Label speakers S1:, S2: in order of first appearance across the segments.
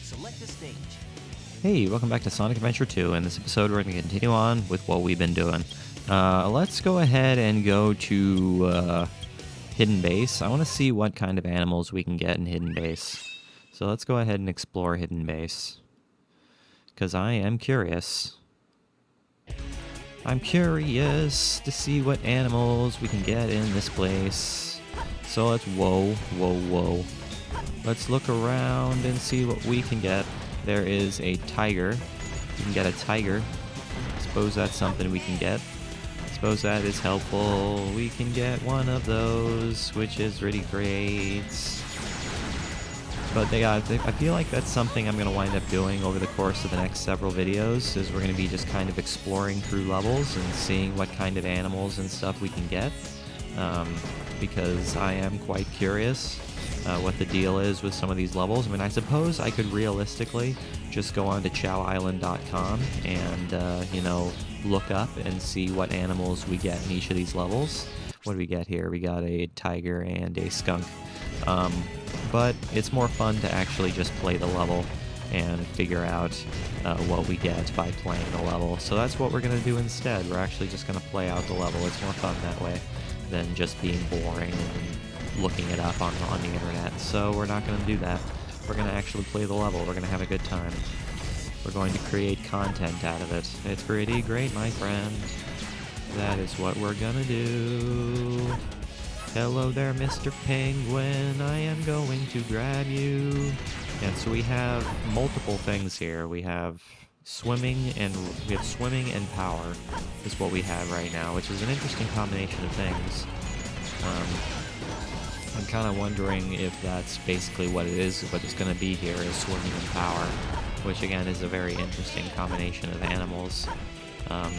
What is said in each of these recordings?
S1: Select a stage.
S2: Hey, welcome back to Sonic Adventure 2. In this episode, we're going to continue on with what we've been doing. Let's go ahead and go to Hidden Base. I want to see what kind of animals we can get in Hidden Base. So let's go ahead and explore Hidden Base. Because I am curious. I'm curious to see what animals we can get in this place. So let's... Whoa. Let's look around and see what we can get. There is a tiger. You can get a tiger. Suppose that's something we can get. Suppose that is helpful. We can get one of those, which is really great. But I feel like that's something I'm going to wind up doing over the course of the next several videos, is we're going to be just kind of exploring through levels and seeing what kind of animals and stuff we can get. Because I am quite curious what the deal is with some of these levels. I mean, I suppose I could realistically just go on to chowisland.com and, look up and see what animals we get in each of these levels. What do we get here? We got a tiger and a skunk. But it's more fun to actually just play the level and figure out what we get by playing the level. So that's what we're going to do instead. We're actually just going to play out the level. It's more fun that way than just being boring and looking it up on the internet. So we're not going to do that. We're going to actually play the level. We're going to have a good time. We're going to create content out of it. It's pretty great, my friend. That is what we're going to do. Hello there, Mr. Penguin. I am going to grab you. And so we have multiple things here. We have swimming and power is what we have right now, which is an interesting combination of things. I'm kind of wondering if that's basically what it is, what it's going to be here is swimming and power, which again is a very interesting combination of animals.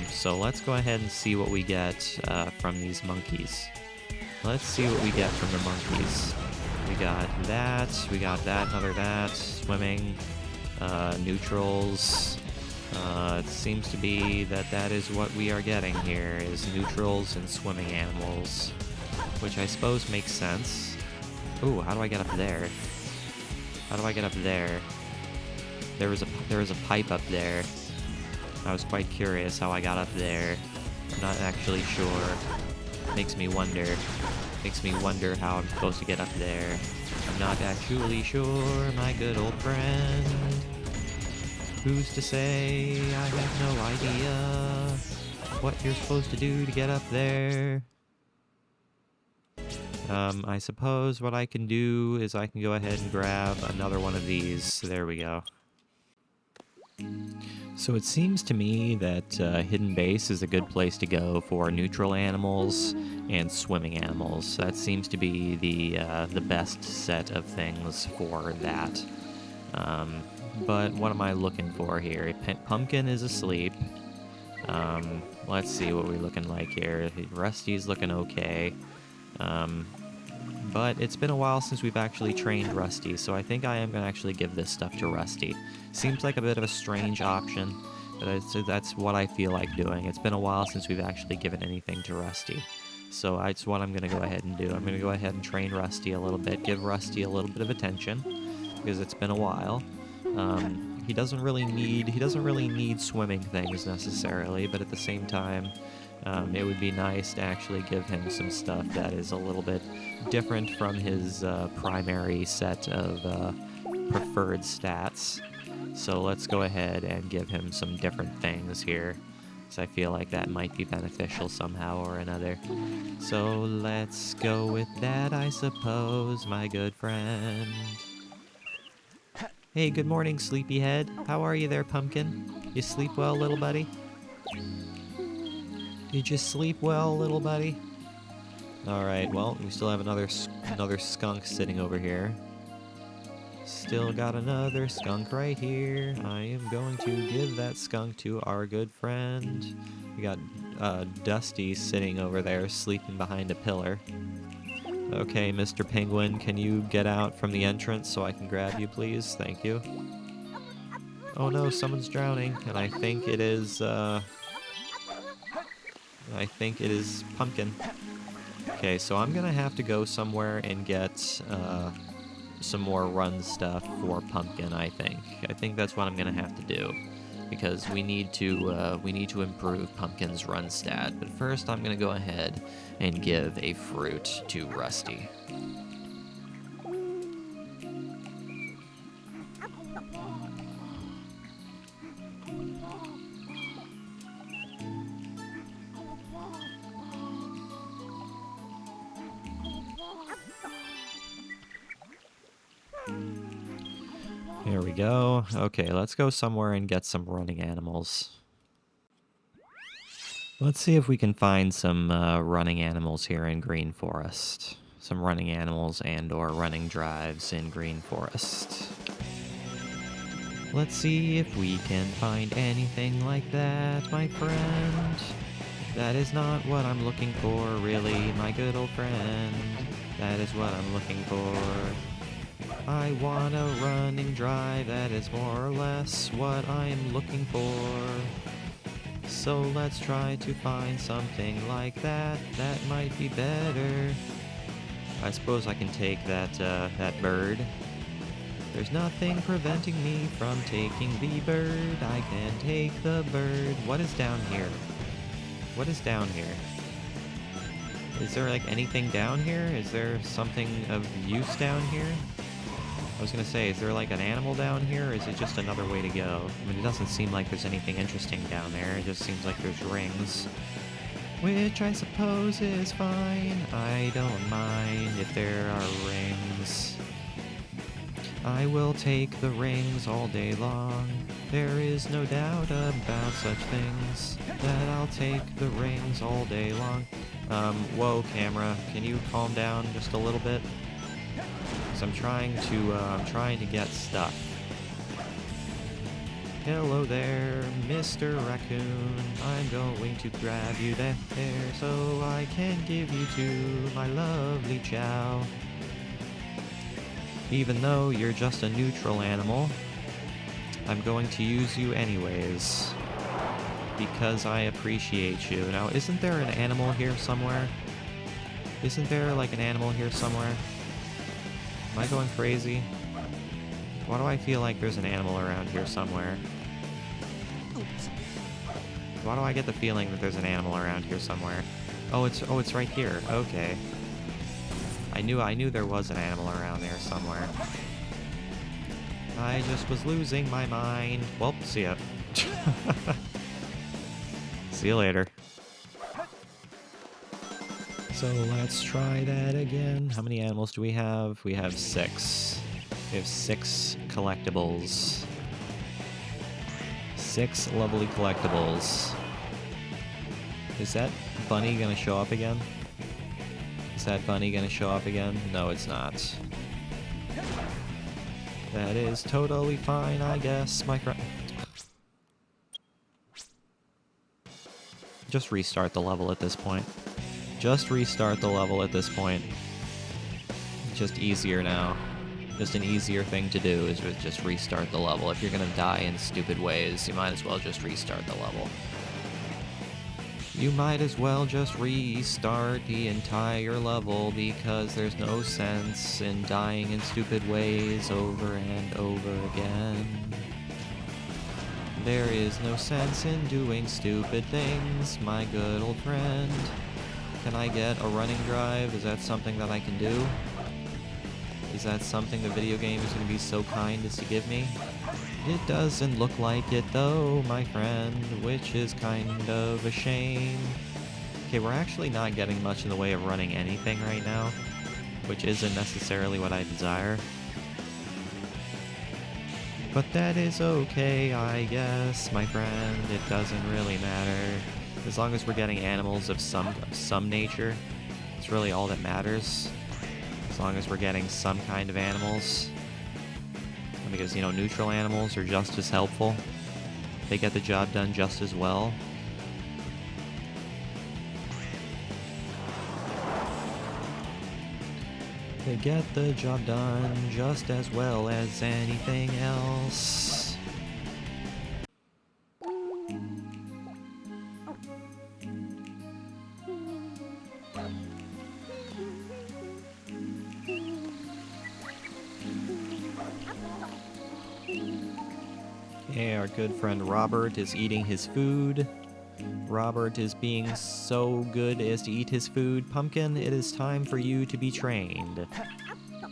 S2: So let's go ahead and see what we get from these monkeys. Let's see what we get from the monkeys. We got that, another that, swimming, neutrals. It seems to be that is what we are getting here, is neutrals and swimming animals, which I suppose makes sense. Ooh, how do I get up there? How do I get up there? There was a pipe up there. I was quite curious how I got up there. I'm not actually sure. Makes me wonder how I'm supposed to get up there. I'm not actually sure, my good old friend. Who's to say? I have no idea what you're supposed to do to get up there. I suppose what I can do is I can go ahead and grab another one of these. There we go. So it seems to me that Hidden Base is a good place to go for neutral animals and swimming animals. That seems to be the best set of things for that. But what am I looking for here? Pumpkin is asleep. Let's see what we're looking like here. Rusty's looking okay. But it's been a while since we've actually trained Rusty, so I think I am going to actually give this stuff to Rusty. Seems like a bit of a strange option, but that's what I feel like doing. It's been a while since we've actually given anything to Rusty. So that's what I'm going to go ahead and do. I'm going to go ahead and train Rusty a little bit, give Rusty a little bit of attention, because it's been a while. He doesn't really need swimming things necessarily, but at the same time, it would be nice to actually give him some stuff that is a little bit different from his primary set of preferred stats. So let's go ahead and give him some different things here, because I feel like that might be beneficial somehow or another. So let's go with that, I suppose, my good friend. Hey, good morning, sleepyhead. How are you there, Pumpkin? You sleep well, little buddy? Did you sleep well, little buddy? Alright, well, we still have another skunk sitting over here. Still got another skunk right here. I am going to give that skunk to our good friend. We got Dusty sitting over there, sleeping behind a pillar. Okay, Mr. Penguin, can you get out from the entrance so I can grab you, please? Thank you. Oh no, someone's drowning, and I think it is Pumpkin. Okay, so I'm gonna have to go somewhere and get some more run stuff for Pumpkin, I think. I think that's what I'm gonna have to do. Because we need to improve Pumpkin's run stat. But first I'm gonna go ahead and give a fruit to Rusty. Here we go. Okay, let's go somewhere and get some running animals. Let's see if we can find some running animals here in Green Forest. Some running animals and or running drives in Green Forest. Let's see if we can find anything like that, my friend. That is not what I'm looking for, really, my good old friend. That is what I'm looking for. I want a running drive, that is more or less what I'm looking for. So let's try to find something like that. That might be better. I suppose I can take that bird. There's nothing preventing me from taking the bird. I can take the bird. What is down here? What is down here? Is there like anything down here? Is there something of use down here? I was gonna say, is there like an animal down here, or is it just another way to go? I mean, it doesn't seem like there's anything interesting down there. It just seems like there's rings. Which I suppose is fine. I don't mind if there are rings. I will take the rings all day long. There is no doubt about such things, that I'll take the rings all day long. Whoa, camera, can you calm down just a little bit? Because I'm trying to get stuff. Hello there, Mr. Raccoon. I'm going to grab you there so I can give you to my lovely chow. Even though you're just a neutral animal, I'm going to use you anyways. Because I appreciate you. Now, isn't there an animal here somewhere? Isn't there like an animal here somewhere? Am I going crazy? Why do I feel like there's an animal around here somewhere? Why do I get the feeling that there's an animal around here somewhere? Oh, it's right here. Okay. I knew there was an animal around there somewhere. I just was losing my mind. Well, see ya. See you later. So let's try that again. How many animals do we have? We have 6. We have 6 collectibles. 6 lovely collectibles. Is that bunny gonna show up again? Is that bunny gonna show up again? No, it's not. That is totally fine, I guess, my friend. Just restart the level at this point. Just restart the level at this point. Just easier now. Just an easier thing to do is just restart the level. If you're gonna die in stupid ways, you might as well just restart the level. You might as well just restart the entire level because there's no sense in dying in stupid ways over and over again. There is no sense in doing stupid things, my good old friend. Can I get a running drive? Is that something that I can do? Is that something the video game is going to be so kind as to give me? It doesn't look like it though, my friend, which is kind of a shame. Okay, we're actually not getting much in the way of running anything right now, which isn't necessarily what I desire. But that is okay, I guess, my friend. It doesn't really matter. As long as we're getting animals of some nature, it's really all that matters. As long as we're getting some kind of animals. Because, you know, neutral animals are just as helpful. They get the job done just as well. They get the job done just as well as anything else. Okay, our good friend Robert is eating his food. Robert is being so good as to eat his food. Pumpkin, it is time for you to be trained.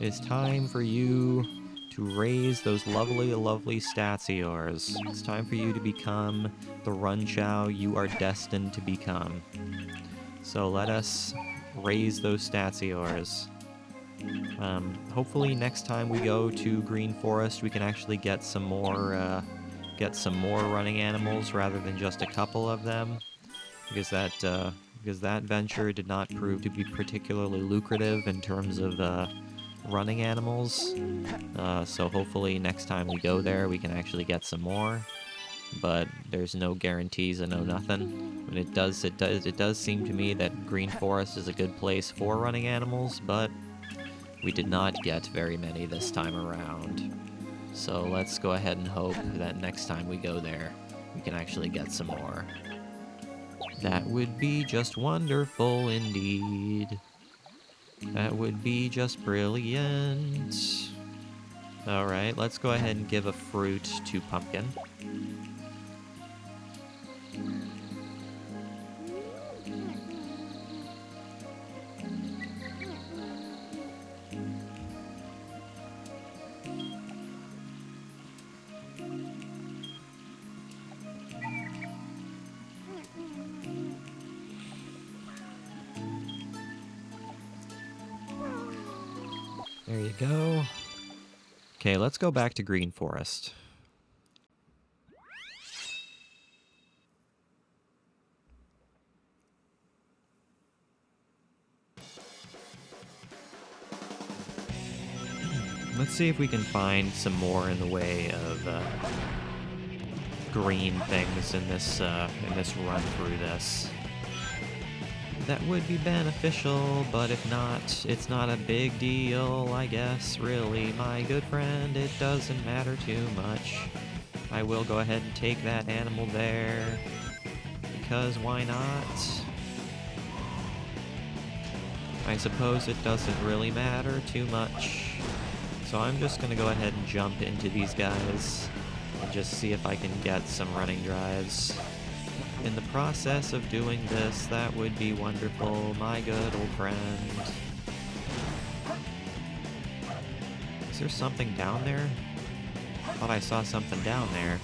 S2: It is time for you to raise those lovely, lovely stats of yours. It's time for you to become the Runchow you are destined to become. So let us raise those stats of yours. Hopefully next time we go to Green Forest, we can actually get some more running animals rather than just a couple of them, because that venture did not prove to be particularly lucrative in terms of running animals. So hopefully next time we go there, we can actually get some more. But there's no guarantees and no nothing. But it does seem to me that Green Forest is a good place for running animals, but we did not get very many this time around. So let's go ahead and hope that next time we go there, we can actually get some more. That would be just wonderful indeed. That would be just brilliant. Alright, let's go ahead and give a fruit to Pumpkin. There you go. Okay, let's go back to Green Forest. Let's see if we can find some more in the way of green things in this run through this. That would be beneficial, but if not, it's not a big deal, I guess, really, my good friend. It doesn't matter too much. I will go ahead and take that animal there, because why not? I suppose it doesn't really matter too much. So I'm just gonna go ahead and jump into these guys and just see if I can get some running drives. In the process of doing this, that would be wonderful, my good old friend. Is there something down there? I thought I saw something down there.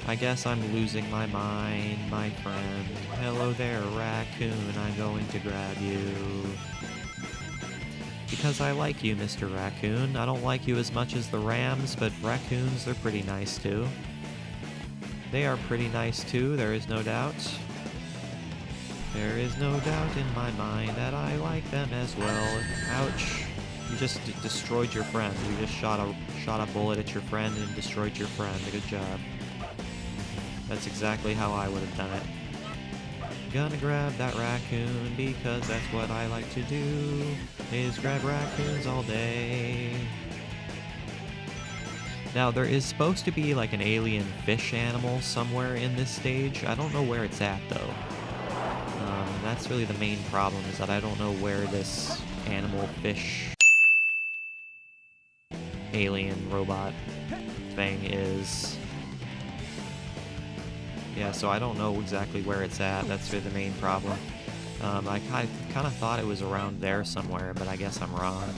S2: I guess I'm losing my mind, my friend. Hello there, raccoon, I'm going to grab you. Because I like you, Mr. Raccoon. I don't like you as much as the rams, but raccoons, they're pretty nice too. They are pretty nice too, there is no doubt. There is no doubt in my mind that I like them as well. Ouch. You just destroyed your friend. You just shot a bullet at your friend and destroyed your friend. Good job. That's exactly how I would have done it. Gonna grab that raccoon because that's what I like to do, is grab raccoons all day. Now, there is supposed to be like an alien fish animal somewhere in this stage. I don't know where it's at, though. That's really the main problem, is that I don't know where this animal fish alien robot thing is. Yeah, so I don't know exactly where it's at. That's really the main problem. I kind of thought it was around there somewhere, but I guess I'm wrong.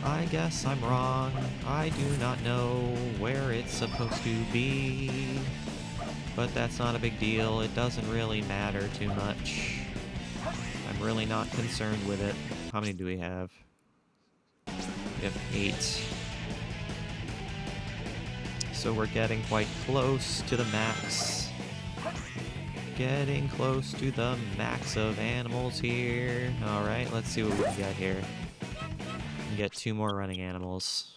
S2: I guess I'm wrong. I do not know where it's supposed to be. But that's not a big deal. It doesn't really matter too much. I'm really not concerned with it. How many do we have? We have 8. So we're getting quite close to the max. Getting close to the max of animals here. Alright, let's see what we can get here. We can get 2 more running animals.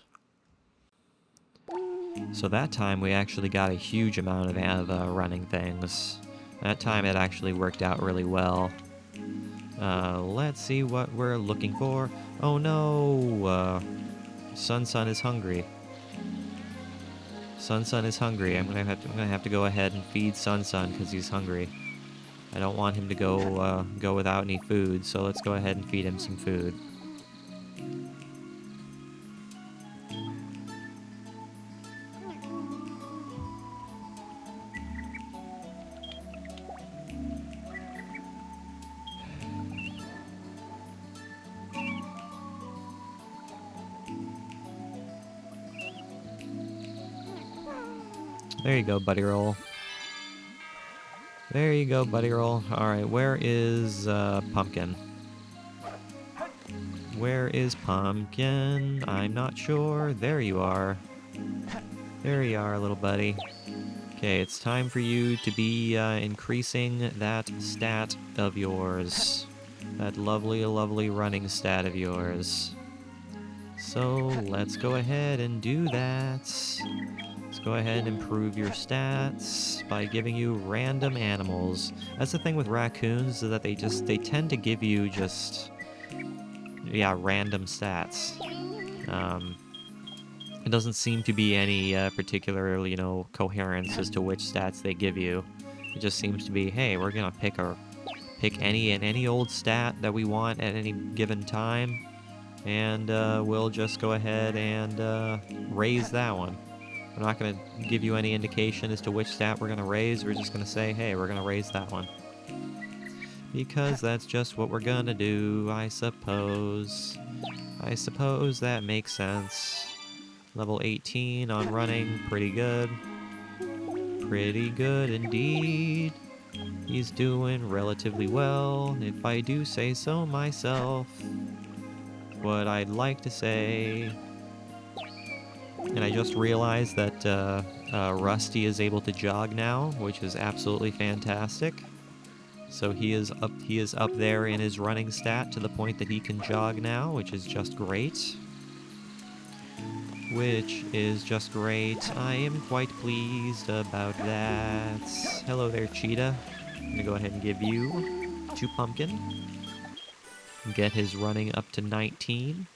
S2: So that time we actually got a huge amount of running things. That time it actually worked out really well. Let's see what we're looking for. Oh no! Sun is hungry. Sun is hungry. I'm gonna have to go ahead and feed Sun because he's hungry. I don't want him to go without any food, so let's go ahead and feed him some food. There you go, Buddy Roll. There you go, Buddy Roll. Alright, where is Pumpkin? Where is Pumpkin? I'm not sure. There you are. There you are, little buddy. Okay, it's time for you to be increasing that stat of yours. That lovely, lovely running stat of yours. So, let's go ahead and do that. Let's go ahead and improve your stats by giving you random animals. That's the thing with raccoons, is that they tend to give you just, yeah, random stats. It doesn't seem to be any particular, you know, coherence as to which stats they give you. It just seems to be, hey, we're gonna pick any old stat that we want at any given time, and we'll just go ahead and raise that one. We're not gonna give you any indication as to which stat we're gonna raise. We're just gonna say, hey, we're gonna raise that one. Because that's just what we're gonna do, I suppose. I suppose that makes sense. Level 18 on running, pretty good. Pretty good indeed. He's doing relatively well, if I do say so myself. What I'd like to say. And I just realized that Rusty is able to jog now, which is absolutely fantastic. So he is up there in his running stat to the point that he can jog now, which is just great. Which is just great. I am quite pleased about that. Hello there, Cheetah. I'm gonna go ahead and give you 2 Pumpkin. Get his running up to 19.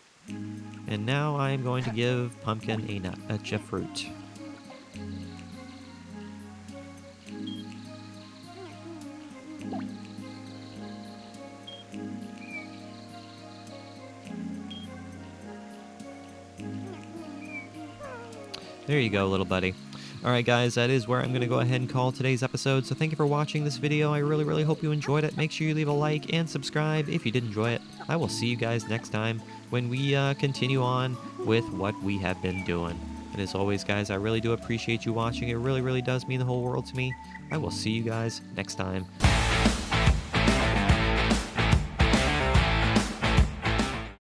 S2: And now I'm going to give Pumpkin a fruit. There you go, little buddy. Alright guys, that is where I'm going to go ahead and call today's episode, so thank you for watching this video. I really, really hope you enjoyed it. Make sure you leave a like and subscribe if you did enjoy it. I will see you guys next time when we continue on with what we have been doing. And as always, guys, I really do appreciate you watching. It really, really does mean the whole world to me. I will see you guys next time.